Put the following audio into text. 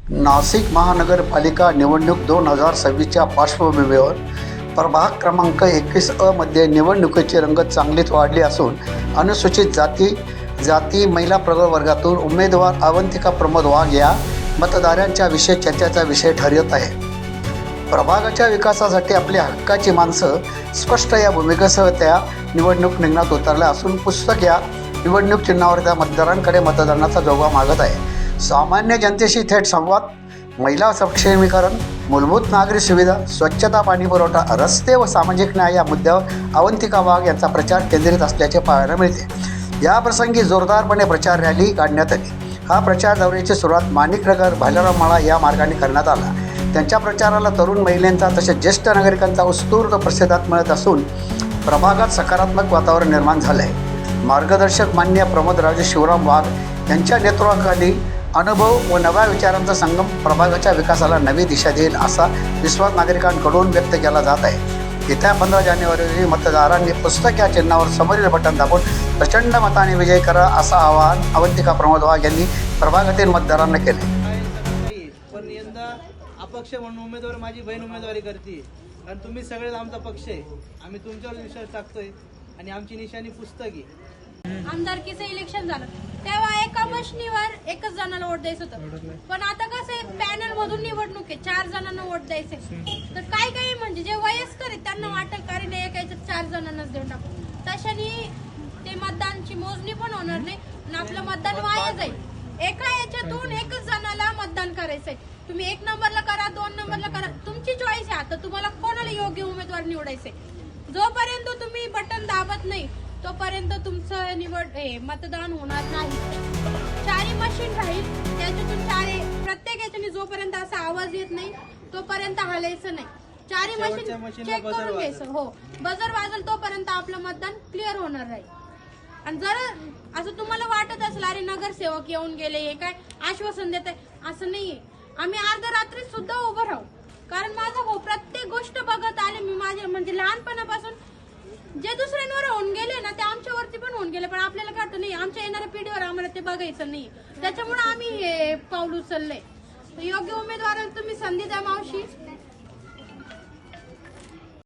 नाशिक महानगरपालिका निवडणूक 2026च्या पार्श्वभूमीवर प्रभाग क्रमांक 21 मध्ये निवडणुकीची रंगत चांगलीच वाढली असून अनुसूचित जाती महिला प्रवर्ग वर्गातून उमेदवार अवंतिका प्रमोद वाघ या मतदारांच्या विषय चर्चेचा विषय ठरत आहे। प्रभागाच्या विकासासाठी आपल्या हक्काची माणसं स्पष्ट या भूमिकेसह त्या निवडणूक रिंगणात उतरल्या असून पुस्तक या निवडणूक चिन्हावर त्या मतदारांकडे मतदानाचा जोगा मागत आहे। सामान्य जनतेशी थेट संवाद, महिला सक्षमीकरण, मूलभूत नागरी सुविधा, स्वच्छता, पाणी पुरवठा, रस्ते व सामाजिक न्याय या मुद्द्यावर अवंतिका वाघ यांचा प्रचार केंद्रित असल्याचे पाहायला मिळते। या प्रसंगी जोरदारपणे प्रचार रॅली काढण्यात आली। हा प्रचार दौऱ्याची सुरुवात माणिकनगर भालेराव माळा या मार्गाने करण्यात आला। त्यांच्या प्रचाराला तरुण महिलांचा तसेच ज्येष्ठ नागरिकांचा उत्स्फूर्त प्रतिसाद मिळत असून प्रभागात सकारात्मक वातावरण निर्माण झाले आहे। मार्गदर्शक मान्य प्रमोदराजे शिवराम वाघ यांच्या नेतृत्वाखाली अनुभव व नव्या विचारांचा संगम प्रभागाच्या विकासाला नवी दिशा देईल असा विश्वास नागरिकांकडून व्यक्त केला जात आहे। येत्या 15 जानेवारी रोजी मतदारांनी पुस्तक या चिन्हावर समोरील बटन दाबून प्रचंड मताने विजय करा असं आवाहन अवंतिका प्रमोद वाघ यांनी प्रभागातील मतदारांना केले। पण यंदा अपक्ष म्हणून उमेदवार माझी बहीण उमेदवारी करते आणि तुम्ही सगळेच आमचा पक्ष आहे। आम्ही तुमच्यावर विश्वास टाकतोय आणि आमची निशाणी पुस्तक आहे। आमदारकीचं इलेक्शन झालं तेव्हा एका मशनीवर एकच जणाला वोट द्यायचं होतं, पण आता कसं आहे पॅनल मधून निवडणूक आहे, 4 जणांना वोट द्यायचे। तर काही म्हणजे जे वयस्कर आहेत त्यांना वाटत कारण एकाच्या 4 जणांनाच देऊन टाकू, तशाने ते मतदानची मोजणी पण होणार नाही आणि आपलं मतदान वाया जाईल। एका याच्यातून एकच जणाला मतदान करायचंय। तुम्ही 1 नंबरला करा, 2 नंबरला करा, तुमची चॉईस आहे। आता तुम्हाला कोणाला योग्य उमेदवार निवडायचे, जोपर्यंत तुम्ही बटन दाबत नाही तोपर्यंत तुमचं मतदान होणार नाही। 4 मशीन राहील, त्याच्यातून 4 प्रत्येक याच्याने जोपर्यंत असा आवाज येत नाही तोपर्यंत हलायचं नाही। 4 मशीन चेक करून घ्यायचं, हो बजर वाजल तोपर्यंत आपलं मतदान क्लिअर होणार राहील। आणि जर असं तुम्हाला वाटत असेल अरे नगरसेवक येऊन गेले हे काय आश्वासन देत आहे, असं नाहीये। आम्ही अर्ध्या रात्री सुद्धा उभं राहू, कारण माझा भाऊ प्रत्येक गोष्ट बघत आले। मी माझ्या म्हणजे लहानपणापासून जे दुसऱ्यांवर होऊन गेले ना ते आमच्यावरती पण होऊन गेले, पण आपल्याला काय वाटतं नाही आमच्या येणाऱ्या पिढीवर आम्हाला ते बघायचं नाही, त्याच्यामुळे आम्ही हे पाऊल उचललंय। योग्य उमेदवाराला तुम्ही संधी द्या मावशी।